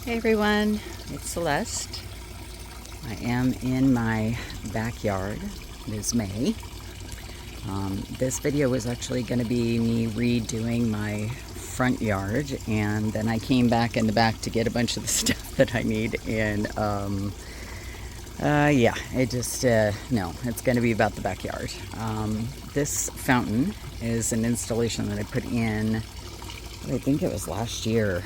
Hey everyone, it's Celeste. I am in my backyard. It is May. This video was actually going to be me redoing my front yard, and then I came back in the back to get a bunch of the stuff that I need, and yeah, it just, no, it's going to be about the backyard. This fountain is an installation that I put in, I think it was last year.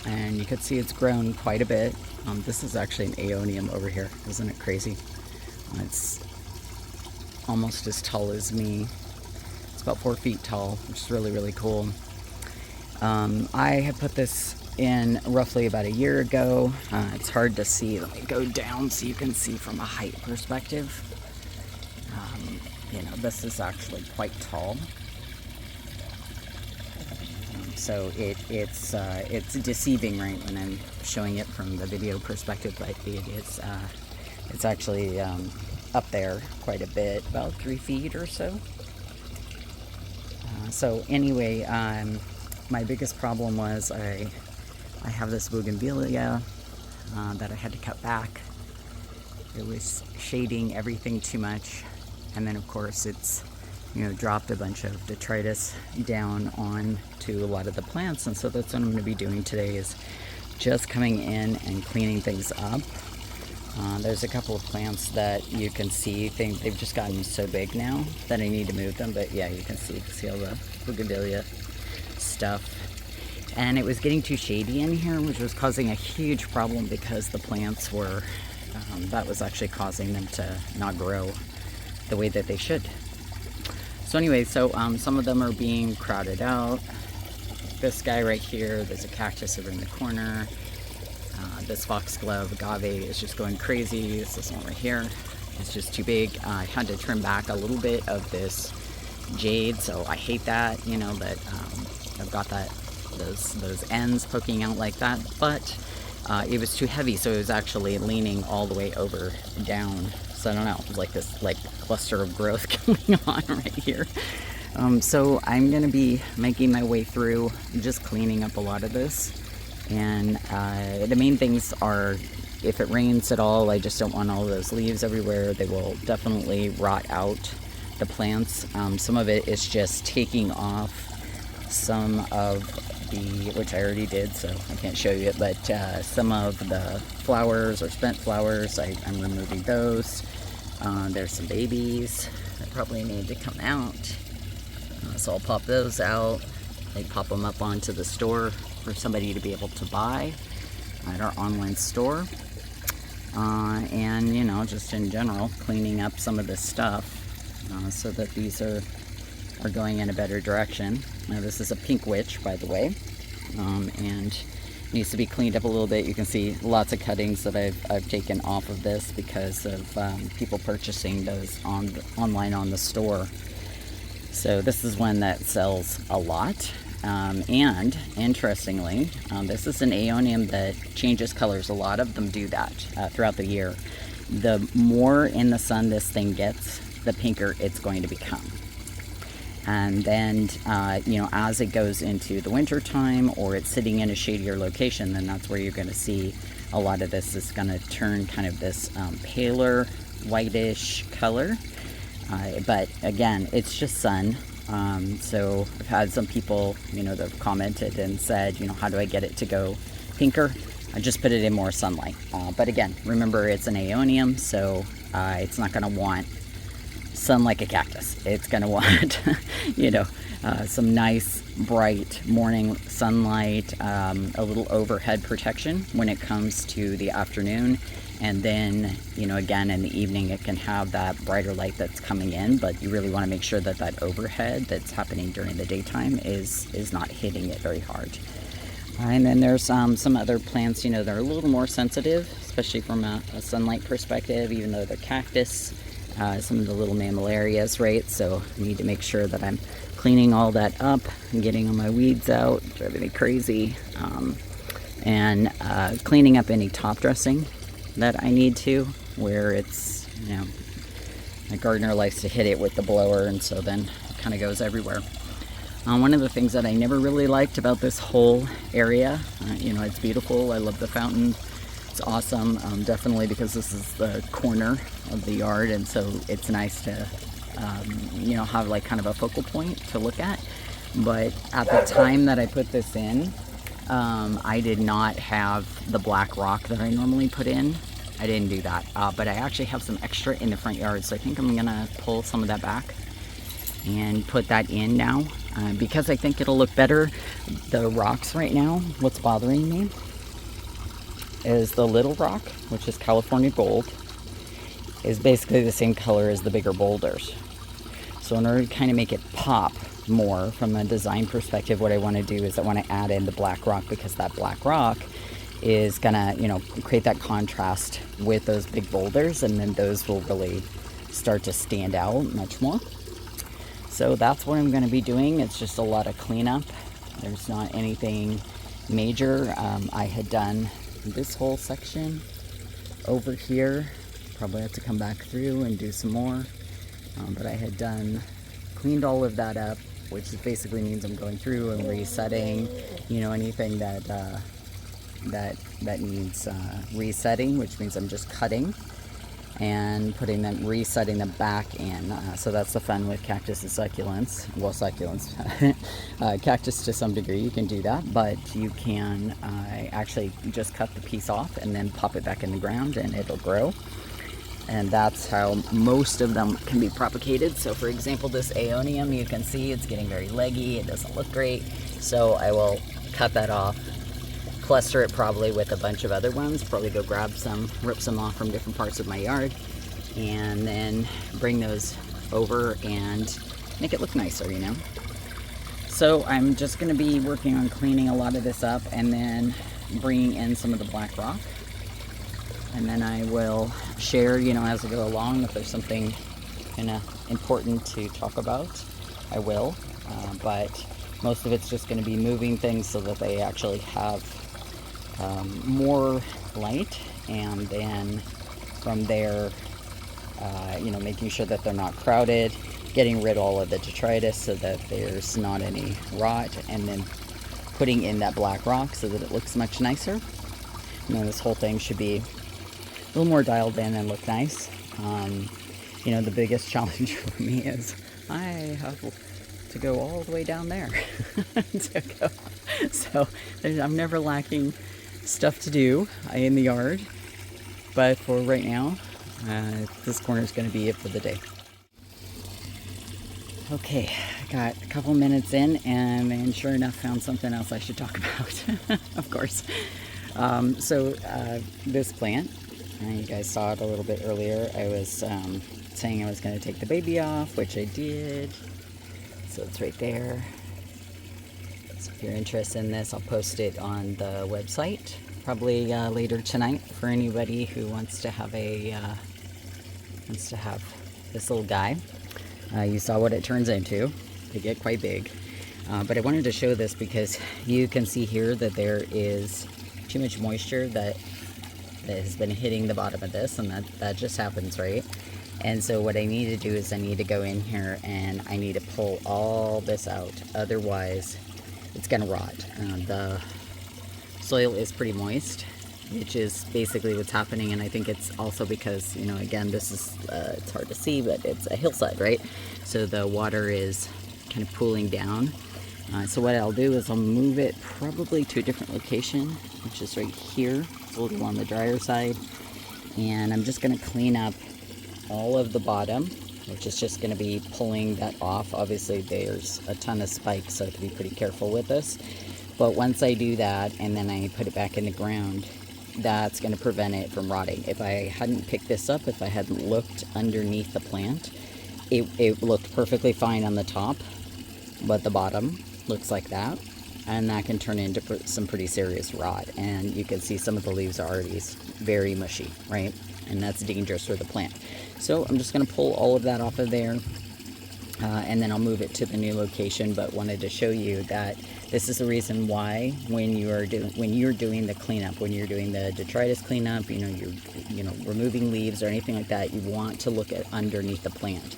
And you can see it's grown quite a bit. This is actually an aeonium over here. Isn't it crazy? It's almost as tall as me. It's about 4 feet tall, which is really, really cool. I had put this in roughly about a year ago. It's hard to see. Let me go down so you can see from a height perspective. You know, this is actually quite tall. So it's deceiving, right, when I'm showing it from the video perspective, but it's actually up there quite a bit, about 3 feet or so. So anyway, my biggest problem was I have this bougainvillea that I had to cut back. It was shading everything too much, and then of course it's, you know, dropped a bunch of detritus down on to a lot of the plants, and so that's what I'm going to be doing today, is just coming in and cleaning things up. There's a couple of plants that you can see, they've just gotten so big now that I need to move them, but yeah, you can see all the bougainvillea stuff. And it was getting too shady in here, which was causing a huge problem because the plants were, that was actually causing them to not grow the way that they should. So anyway, some of them are being crowded out. This guy right here, there's a cactus over in the corner. This foxglove agave is just going crazy. This one right here is just too big. I had to trim back a little bit of this jade, so I hate that, you know, that I've got those ends poking out like that, but it was too heavy, so it was actually leaning all the way over down. So I don't know, it's like this cluster of growth going on right here. So I'm going to be making my way through, just cleaning up a lot of this. And the main things are, if it rains at all, I just don't want all those leaves everywhere. They will definitely rot out the plants. Some of it is just taking off some of the, which I already did, so I can't show you it, but some of the flowers or spent flowers, I'm removing those. There's some babies that probably need to come out, so I'll pop those out. They pop them up onto the store for somebody to be able to buy at our online store. And, you know, just in general, cleaning up some of this stuff so that these are going in a better direction. Now, this is a pink witch, by the way, and needs to be cleaned up a little bit. You can see lots of cuttings that I've taken off of this because of people purchasing those online on the store. So this is one that sells a lot. And interestingly, this is an aeonium that changes colors. A lot of them do that throughout the year. The more in the sun this thing gets, the pinker it's going to become. And then, you know, as it goes into the winter time or it's sitting in a shadier location, then that's where you're going to see a lot of this is going to turn kind of this paler, whitish color. But again, it's just sun. So I've had some people, you know, that have commented and said, you know, how do I get it to go pinker? I just put it in more sunlight. But again, remember, it's an aeonium, so it's not going to want sun like a cactus. It's going to want, you know, some nice bright morning sunlight, a little overhead protection when it comes to the afternoon. And then, you know, again, in the evening, it can have that brighter light that's coming in, but you really want to make sure that that overhead that's happening during the daytime is not hitting it very hard. And then there's some other plants, you know, that are a little more sensitive, especially from a sunlight perspective, even though they're cactus. Some of the little mammillarias, right? So I need to make sure that I'm cleaning all that up and getting all my weeds out, driving me crazy, and cleaning up any top dressing that I need to, where it's, you know, my gardener likes to hit it with the blower, and so then it kind of goes everywhere. One of the things that I never really liked about this whole area, you know, it's beautiful. I love the fountain. It's awesome. Definitely because this is the corner of the yard, and so it's nice to, you know, have like kind of a focal point to look at. But at the time that I put this in, I did not have the black rock that I normally put in. I didn't do that, but I actually have some extra in the front yard, so I think I'm gonna pull some of that back and put that in now, because I think it'll look better. The rocks right now, what's bothering me is the little rock, which is California gold, is basically the same color as the bigger boulders. So in order to kind of make it pop more from a design perspective, what I want to do is I want to add in the black rock, because that black rock is gonna, you know, create that contrast with those big boulders, and then those will really start to stand out much more. So that's what I'm going to be doing. It's just a lot of cleanup. There's not anything major. I had done this whole section over here. Probably have to come back through and do some more. But I had cleaned all of that up, which basically means I'm going through and resetting, you know, anything that needs resetting, which means I'm just cutting and resetting them back in. So that's the fun with cactus and succulents. Well, succulents, cactus to some degree, you can do that, but you can actually just cut the piece off and then pop it back in the ground and it'll grow. And that's how most of them can be propagated. So for example, this aeonium, you can see it's getting very leggy. It doesn't look great. So I will cut that off, cluster it probably with a bunch of other ones, probably go grab some, rip some off from different parts of my yard, and then bring those over and make it look nicer, you know. So I'm just going to be working on cleaning a lot of this up and then bringing in some of the black rock. And then I will share, you know, as I go along. If there's something kind of important to talk about, I will. But most of it's just going to be moving things so that they actually have more light. And then from there, you know, making sure that they're not crowded, getting rid of all of the detritus so that there's not any rot, and then putting in that black rock so that it looks much nicer. And then this whole thing should be a little more dialed in and look nice. You know, the biggest challenge for me is I have to go all the way down there to go. So I'm never lacking stuff to do in the yard, but for right now, this corner is going to be it for the day. Okay, I got a couple minutes in, and then sure enough found something else I should talk about. Of course. So this plant, you guys saw it a little bit earlier. I was saying I was going to take the baby off, which I did. So it's right there. So if you're interested in this, I'll post it on the website probably later tonight for anybody who wants to have this little guy. You saw what it turns into. They get quite big. But I wanted to show this because you can see here that there is too much moisture that has been hitting the bottom of this, and that just happens, right? And so what I need to do is I need to go in here and I need to pull all this out. Otherwise, it's going to rot. The soil is pretty moist, which is basically what's happening. And I think it's also because, you know, again, this is, it's hard to see, but it's a hillside, right? So the water is kind of pooling down. So what I'll do is I'll move it probably to a different location, which is right here. It's a little on the drier side. And I'm just going to clean up all of the bottom, which is just going to be pulling that off. Obviously, there's a ton of spikes, so I have to be pretty careful with this. But once I do that, and then I put it back in the ground, that's going to prevent it from rotting. If I hadn't picked this up, if I hadn't looked underneath the plant, it looked perfectly fine on the top, but the bottom looks like that, and that can turn into some pretty serious rot. And you can see some of the leaves are already very mushy, right? And that's dangerous for the plant. So I'm just going to pull all of that off of there, and then I'll move it to the new location. But wanted to show you that this is the reason why when you're doing the cleanup, when you're doing the detritus cleanup, you're removing leaves or anything like that, you want to look at underneath the plant,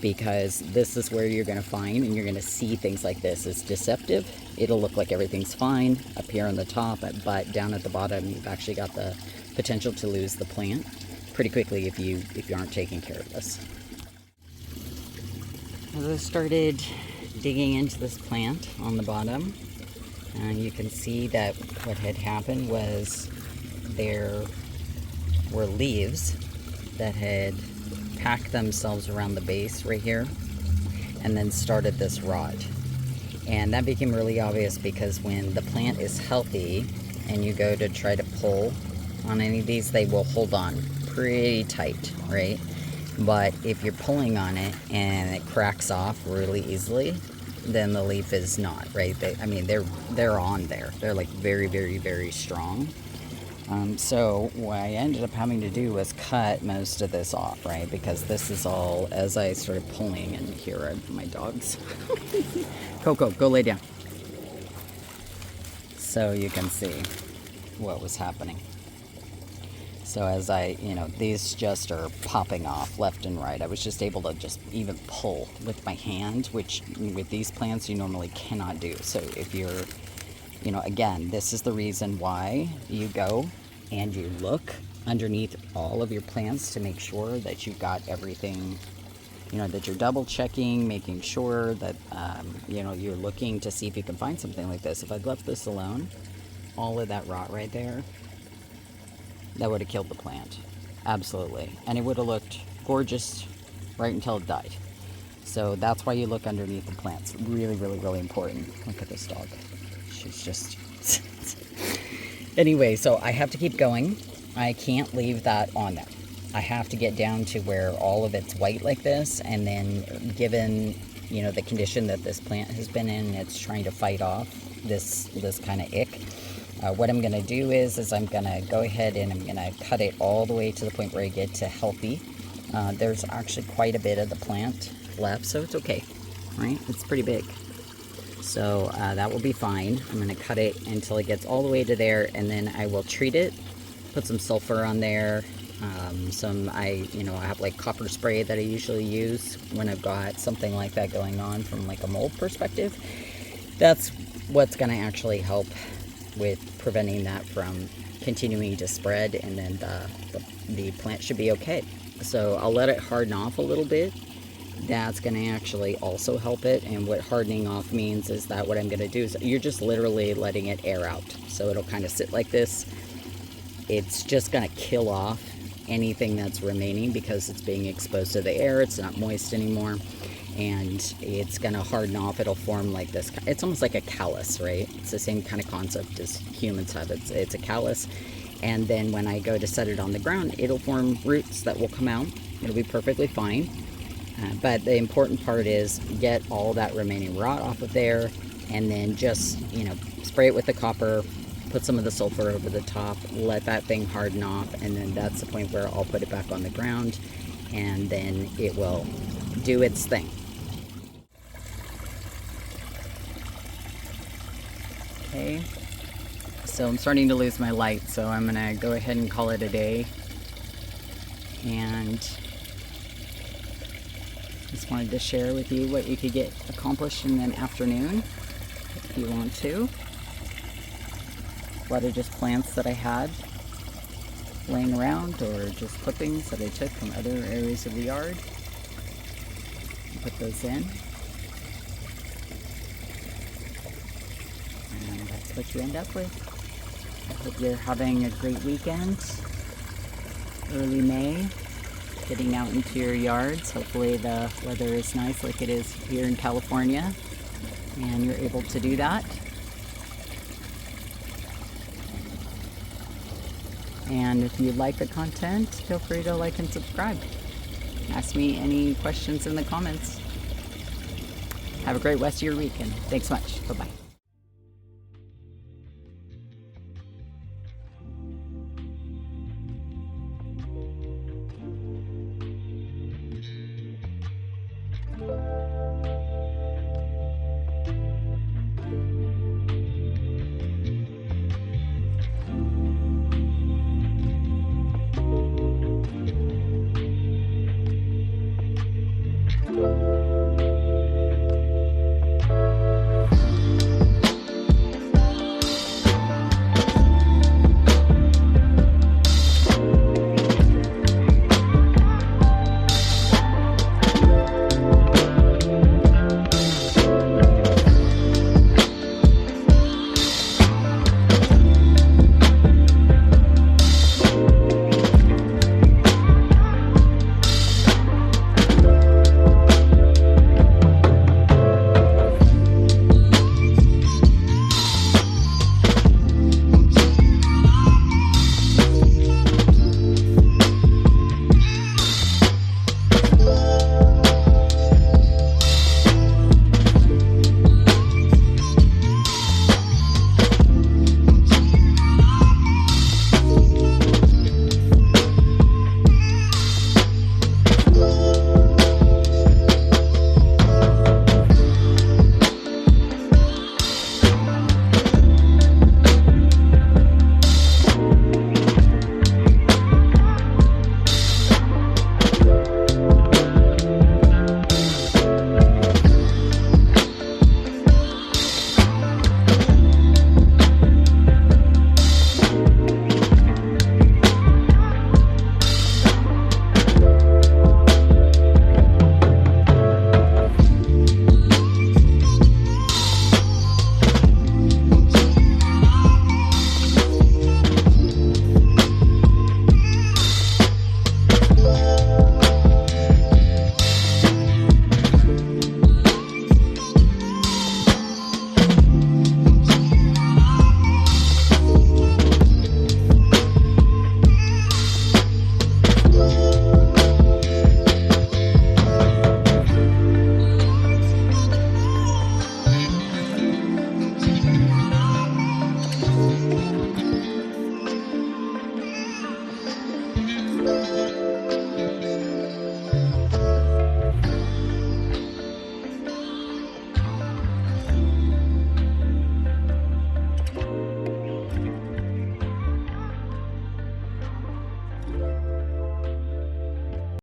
because this is where you're going to find and you're going to see things like this. It's deceptive. It'll look like everything's fine up here on the top, but down at the bottom you've actually got the potential to lose the plant pretty quickly if you aren't taking care of this. As I started digging into this plant on the bottom, you can see that what had happened was there were leaves that had packed themselves around the base right here and then started this rot. And that became really obvious because when the plant is healthy and you go to try to pull on any of these, they will hold on pretty tight, right? But if you're pulling on it and it cracks off really easily, then the leaf is not, right? They're on there. They're like very, very, very strong. So what I ended up having to do was cut most of this off, right? Because this is all, as I started pulling, and here are my dogs. Coco, go lay down. So you can see what was happening. So as these just are popping off left and right. I was just able to just even pull with my hand, which with these plants you normally cannot do. So if you're, again, this is the reason why you go and you look underneath all of your plants to make sure that you've got everything, that you're double checking, making sure that, you're looking to see if you can find something like this. If I'd left this alone, all of that rot right there, that would have killed the plant. Absolutely. And it would have looked gorgeous right until it died. So that's why you look underneath the plants. Really, really, really important. Look at this dog. She's just... Anyway, so I have to keep going. I can't leave that on there. I have to get down to where all of it's white like this, and then given, the condition that this plant has been in, it's trying to fight off this kind of ick. What I'm going to do is I'm going to go ahead and I'm going to cut it all the way to the point where I get to healthy. There's actually quite a bit of the plant left, so it's okay, right? It's pretty big. So that will be fine. I'm going to cut it until it gets all the way to there, and then I will treat it, put some sulfur on there. I have like copper spray that I usually use when I've got something like that going on from like a mold perspective. That's what's going to actually help with preventing that from continuing to spread, and then the plant should be okay. So I'll let it harden off a little bit. That's going to actually also help it. And what hardening off means is that what I'm going to do is you're just literally letting it air out. So it'll kind of sit like this. It's just going to kill off anything that's remaining because it's being exposed to the air. It's not moist anymore. And it's going to harden off. It'll form like this. It's almost like a callus, right? It's the same kind of concept as humans have. It's a callus. And then when I go to set it on the ground, it'll form roots that will come out. It'll be perfectly fine. But the important part is get all that remaining rot off of there, and then just, spray it with the copper, put some of the sulfur over the top, let that thing harden off, and then that's the point where I'll put it back on the ground, and then it will do its thing. Okay, so I'm starting to lose my light, so I'm gonna go ahead and call it a day. And just wanted to share with you what you could get accomplished in an afternoon if you want to. A lot of just plants that I had laying around, or just clippings that I took from other areas of the yard. Put those in. And that's what you end up with. I hope you're having a great weekend. Early May. Getting out into your yards. Hopefully the weather is nice like it is here in California, and you're able to do that. And if you like the content, feel free to like and subscribe. Ask me any questions in the comments. Have a great rest of your weekend. Thanks much. Bye-bye.